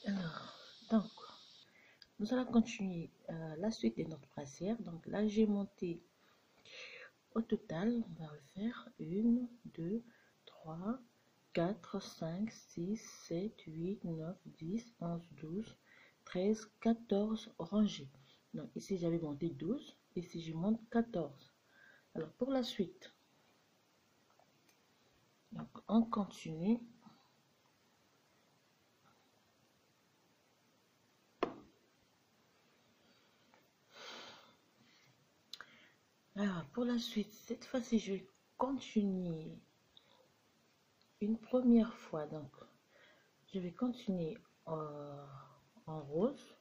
Alors, donc, nous allons continuer la suite de notre brassière. Donc là, j'ai monté au total, on va refaire 1, 2, 3, 4, 5, 6, 7, 8, 9, 10, 11, 12, 13, 14 rangées. Donc ici, j'avais monté 12, ici, je monte 14. Alors, pour la suite, donc, on continue. Alors, pour la suite, cette fois-ci, je vais continuer une première fois. Donc, je vais continuer en rose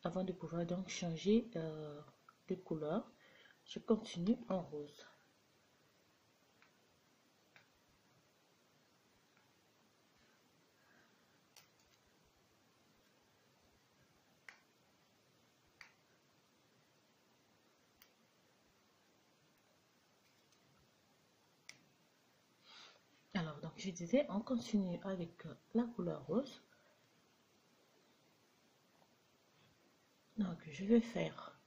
avant de pouvoir donc changer de couleur. Je continue en rose. Alors, donc je disais, on continue avec la couleur rose. Donc, je vais faire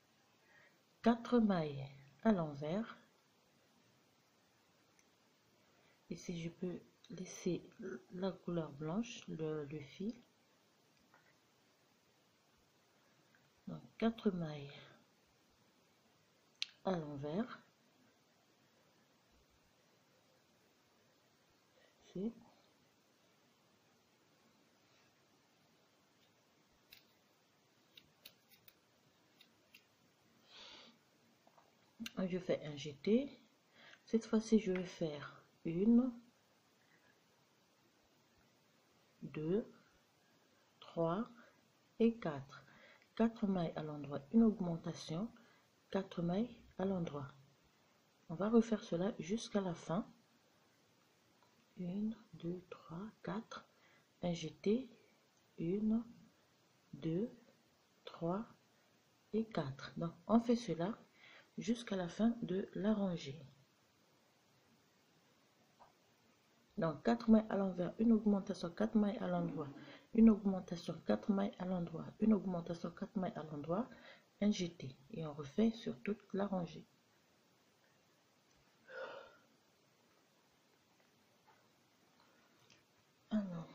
4 mailles à l'envers. Ici, je peux laisser la couleur blanche, le fil. Donc, 4 mailles à l'envers. Ici. Je fais un jeté. Cette fois-ci, je vais faire 1, 2, 3 et 4. 4 mailles à l'endroit, une augmentation, 4 mailles à l'endroit. On va refaire cela jusqu'à la fin. 1, 2, 3, 4. Un jeté. 1, 2, 3 et 4. Donc, on fait cela jusqu'à la fin de la rangée. Donc, 4 mailles à l'envers, une augmentation, 4 mailles à l'endroit, une augmentation, 4 mailles à l'endroit, une augmentation, 4 mailles à l'endroit, un jeté. Et on refait sur toute la rangée. Alors,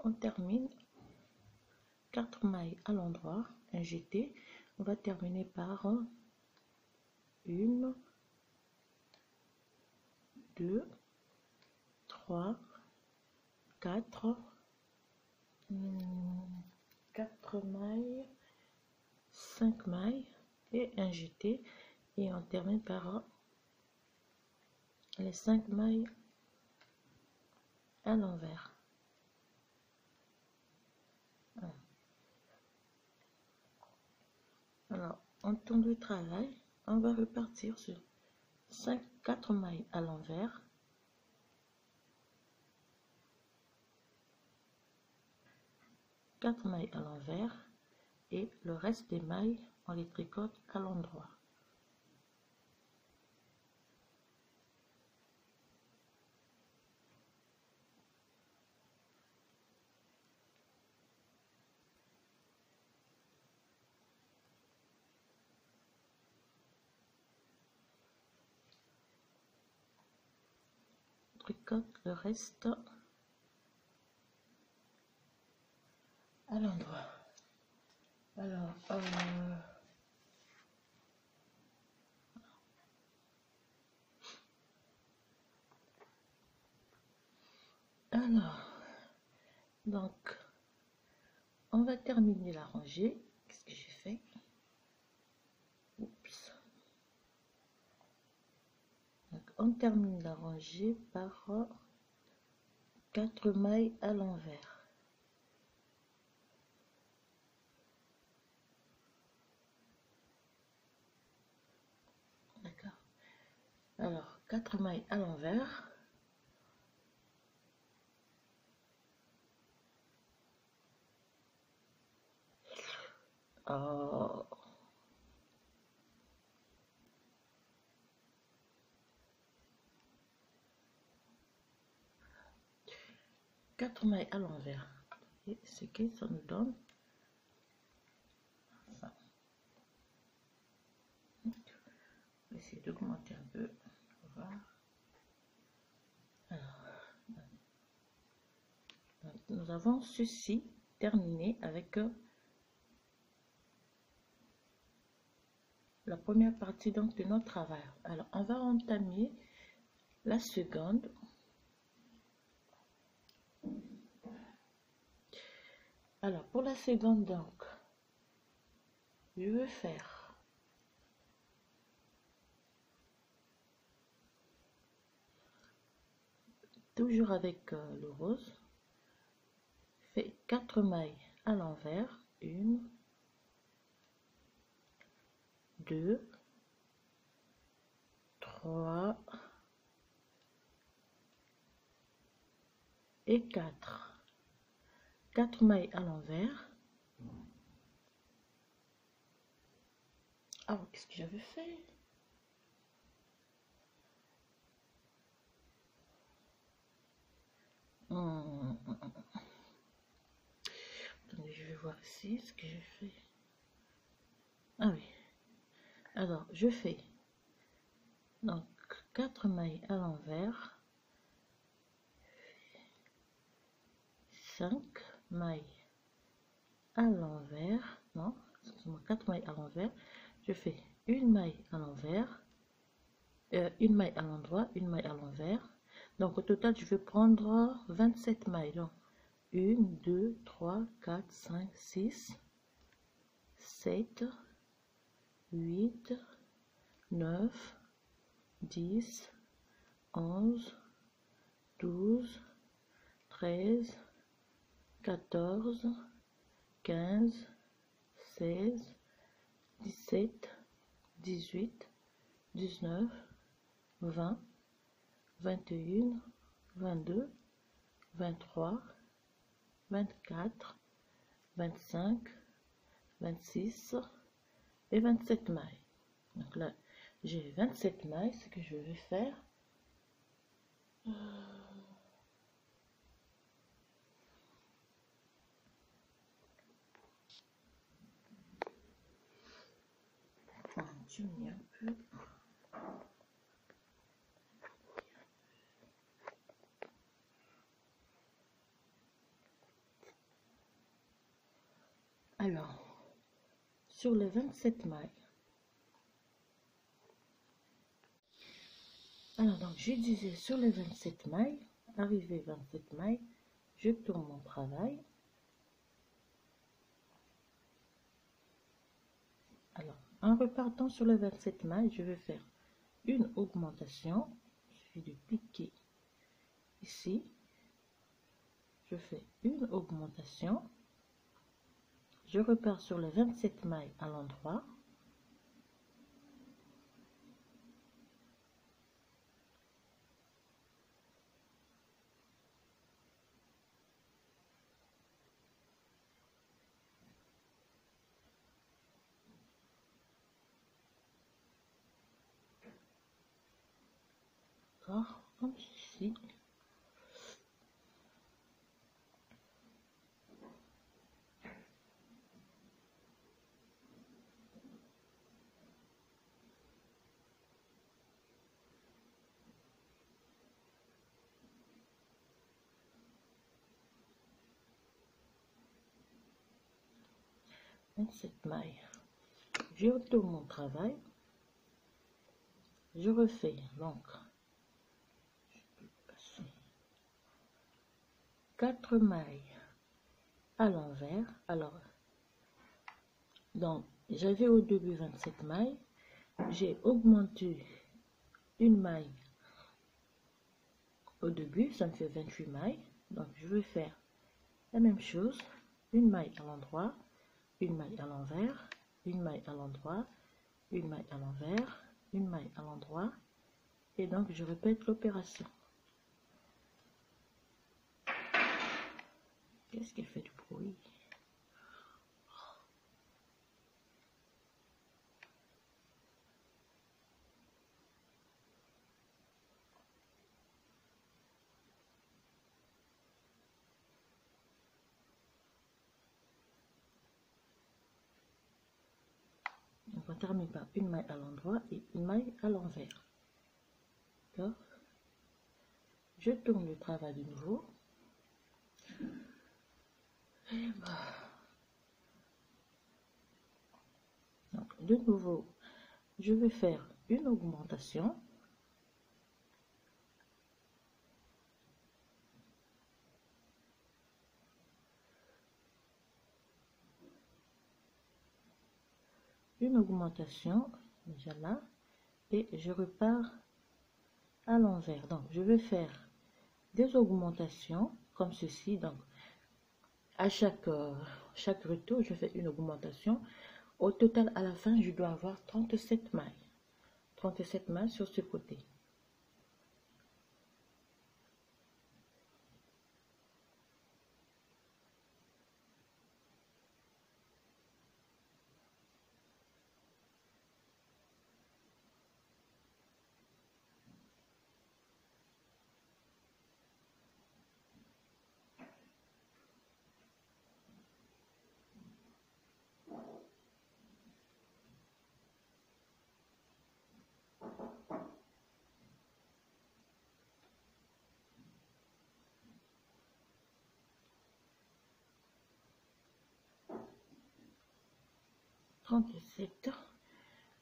on termine 4 mailles à l'endroit, un jeté. On va terminer par 1, 2, 3, 4, 4 mailles, 5 mailles et un jeté. Et on termine par les 5 mailles à l'envers. Alors, en temps de travail, on va repartir sur 4 mailles à l'envers, 4 mailles à l'envers et le reste des mailles, on les tricote à l'endroit. Tricote le reste à l'endroit. Alors, donc, on va terminer la rangée. Qu'est-ce que j'ai fait? Oups. Donc, on termine la rangée par 4 mailles à l'envers. D'accord. Alors, 4 mailles à l'envers. Oh. 4 mailles à l'envers. Et ce que ça nous donne ça. On va essayer d'augmenter un peu. Voilà. Alors, nous avons ceci terminé avec la première partie donc de notre travail. Alors, on va entamer la seconde. Alors, pour la seconde, donc, je vais faire toujours avec le rose. Je fais 4 mailles à l'envers. 1, 2, 3 et 4. 4 mailles à l'envers. Ah, qu'est-ce que j'avais fait? Attendez, je vais voir ici ce que j'ai fait. Ah oui. Alors, je fais donc 4 mailles à l'envers. 5 mailles à l'envers. Non, excusez-moi, 4 mailles à l'envers. Je fais une maille à l'envers. Une maille à l'endroit, une maille à l'envers. Donc au total, je vais prendre 27 mailles. Donc 1, 2, 3, 4, 5, 6, 7, 8, 9, 10, 11, 12, 13, 14, 15, 16, 17, 18, 19, 20, 21, 22, 23, 24, 25, 26 et 27 mailles. Donc là, j'ai 27 mailles. Ce que je vais faire, on va diminuer un peu. Alors, sur les 27 mailles, alors donc je disais sur les 27 mailles, arrivé 27 mailles, je tourne mon travail. Alors, en repartant sur les 27 mailles, je vais faire une augmentation. Il suffit de cliquer ici. Je fais une augmentation. Je repars sur les 27 mailles à l'endroit. Comme ceci. Cette maille, je retourne mon travail, je refais donc 4 mailles à l'envers. Alors donc j'avais au début 27 mailles, j'ai augmenté une maille au début, ça me fait 28 mailles. Donc je vais faire la même chose, une maille à l'endroit, une maille à l'envers, une maille à l'endroit, une maille à l'envers, une maille à l'endroit, et donc je répète l'opération. Qu'est-ce qu'elle fait du bruit? termine par une maille à l'endroit et une maille à l'envers. D'accord? Je tourne le travail de nouveau. Et voilà. Donc, de nouveau, je vais faire une augmentation. Une augmentation, déjà là, et je repars à l'envers. Donc, je vais faire des augmentations comme ceci. Donc, à chaque retour, je fais une augmentation. Au total, à la fin, je dois avoir 37 mailles. 37 mailles sur ce côté.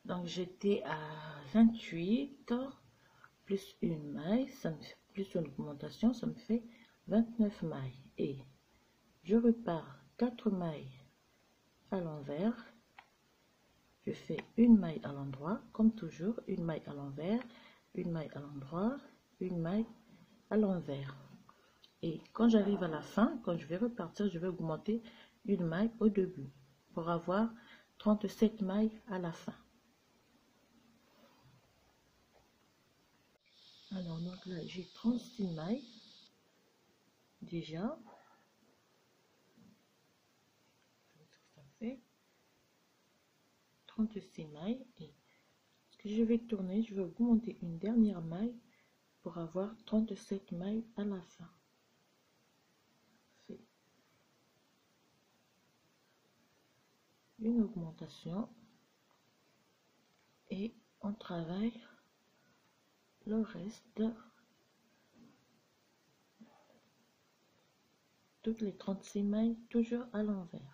Donc j'étais à 28 plus une maille, ça me fait, plus une augmentation, ça me fait 29 mailles. Et je repars 4 mailles à l'envers. Je fais une maille à l'endroit, comme toujours, une maille à l'envers, une maille à l'endroit, une maille à l'envers. Et quand j'arrive à la fin, quand je vais repartir, je vais augmenter une maille au début pour avoir 37 mailles à la fin. Alors, donc là, j'ai 36 mailles déjà. Ça fait 36 mailles. Et ce que je vais tourner, je vais augmenter une dernière maille pour avoir 37 mailles à la fin. C'est une augmentation. Et on travaille le reste, toutes les 36 mailles, toujours à l'envers.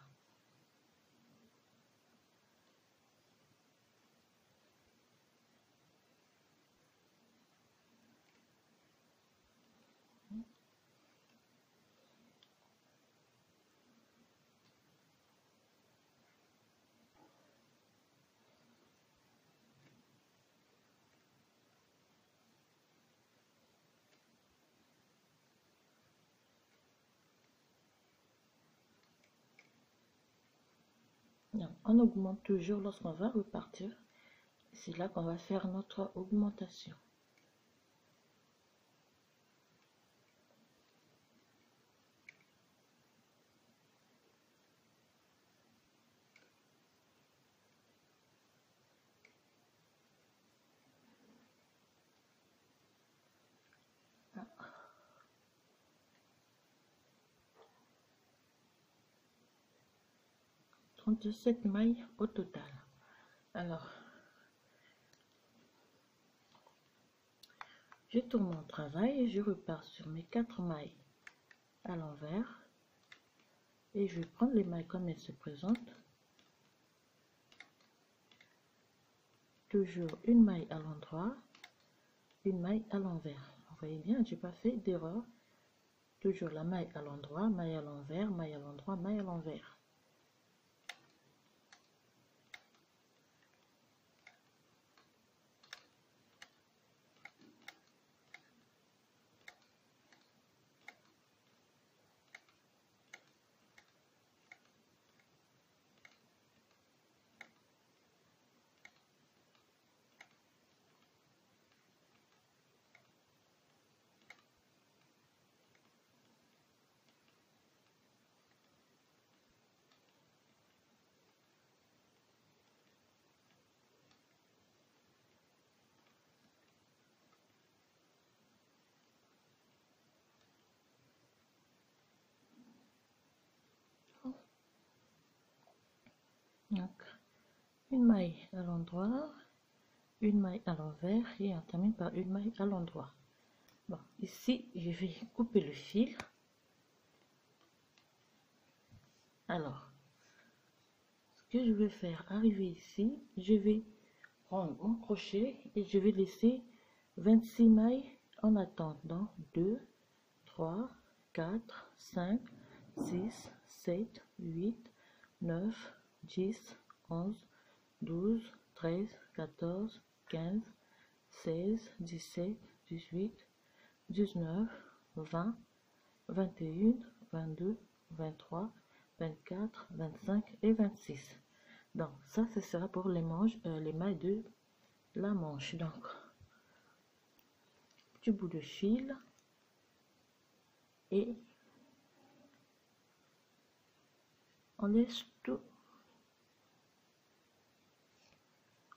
On augmente toujours lorsqu'on va repartir. C'est là qu'on va faire notre augmentation. Ah. 37 mailles au total. Alors, je tourne mon travail et je repars sur mes 4 mailles à l'envers. Et je vais prendre les mailles comme elles se présentent. Toujours une maille à l'endroit, une maille à l'envers. Vous voyez bien, j'ai pas fait d'erreur. Toujours la maille à l'endroit, maille à l'envers, maille à l'endroit, maille à l'envers. Donc, une maille à l'endroit, une maille à l'envers et on termine par une maille à l'endroit. Bon, ici je vais couper le fil. Alors ce que je vais faire, arriver ici, je vais prendre mon crochet et je vais laisser 26 mailles en attente. Donc 2, 3, 4, 5, 6, 7, 8, 9, 10, 11, 12, 13, 14, 15, 16, 17, 18, 19, 20, 21, 22, 23, 24, 25 et 26. Donc ça, ce sera pour les manches, les mailles de la manche. Donc petit bout de fil et on laisse tout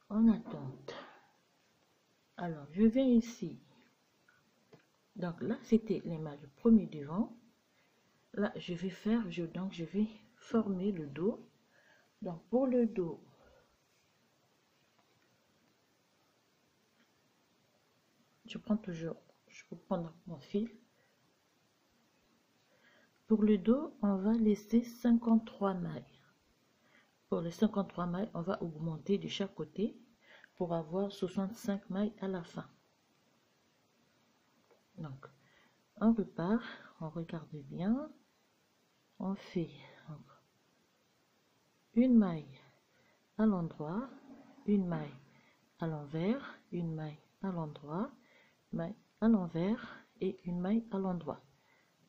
en attente. Alors je viens ici. Donc là c'était les mailles le premier devant. Là je vais faire, donc je vais former le dos. Donc pour le dos, je prends toujours, je peux prendre mon fil. Pour le dos, on va laisser 53 mailles. Pour les 53 mailles, on va augmenter de chaque côté pour avoir 65 mailles à la fin. Donc on repart, on regarde bien, on fait une maille à l'endroit, une maille à l'envers, une maille à l'endroit, maille à l'envers et une maille à l'endroit.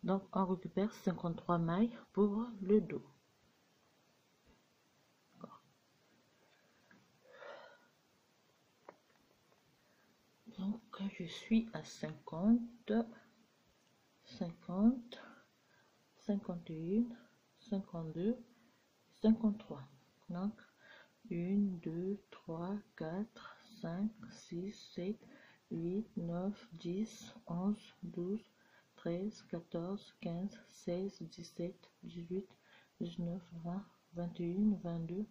Donc on récupère 53 mailles pour le dos. Donc je suis à 50, 50, 51, 52, 53. Donc 1, 2, 3, 4, 5, 6, 7, 8, 9, 10, 11, 12, 13, 14, 15, 16, 17, 18, 19, 20, 21, 22,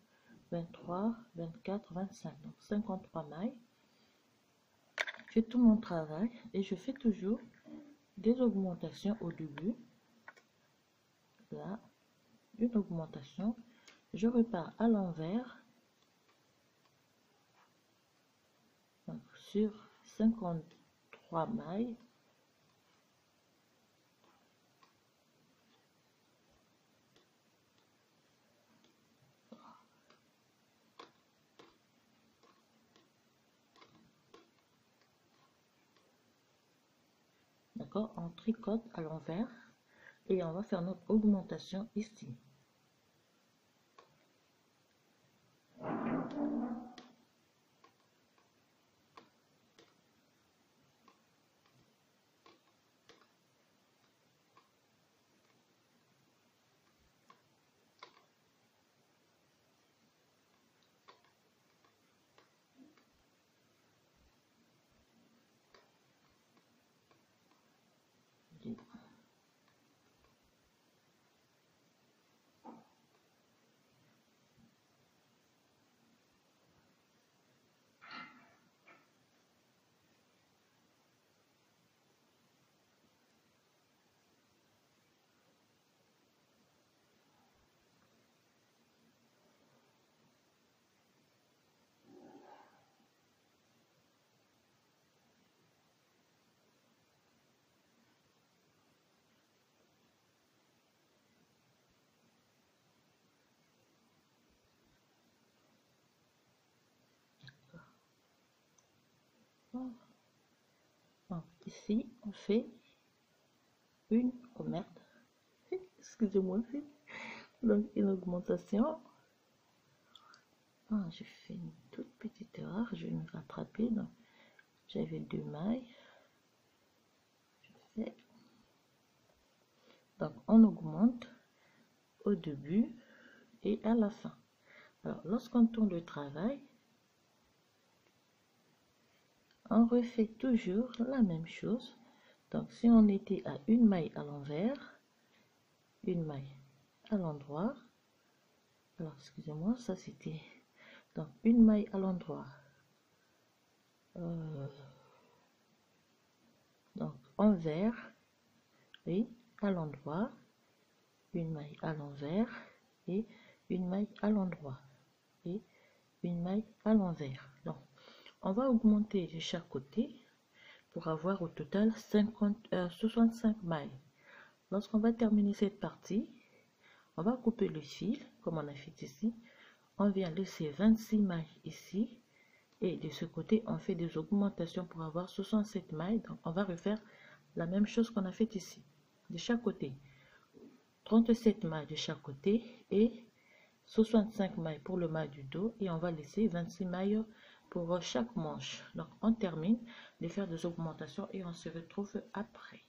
23, 24, 25. Donc 53 mailles. J'ai tout mon travail et je fais toujours des augmentations au début. Là, une augmentation. Je repars à l'envers. Sur 53 mailles. D'accord, on tricote à l'envers et on va faire notre augmentation ici. Donc, ici, on fait une, oh merde, excusez-moi, donc une augmentation. Ah, j'ai fait une toute petite erreur, je vais me rattraper. Donc, j'avais 2 mailles. Je fais. Donc, on augmente au début et à la fin. Alors, lorsqu'on tourne le travail, on refait toujours la même chose. Donc si on était à une maille à l'envers, une maille à l'endroit, alors excusez-moi, ça c'était Donc une maille à l'endroit, donc envers et à l'endroit, une maille à l'envers et une maille à l'endroit et une maille à l'envers. Donc on va augmenter de chaque côté pour avoir au total 65 mailles. Lorsqu'on va terminer cette partie, on va couper le fil comme on a fait ici. On vient laisser 26 mailles ici et de ce côté on fait des augmentations pour avoir 67 mailles. Donc on va refaire la même chose qu'on a fait ici de chaque côté, 37 mailles de chaque côté et 65 mailles pour le maille du dos, et on va laisser 26 mailles pour chaque manche. Donc on termine de faire des augmentations et on se retrouve après.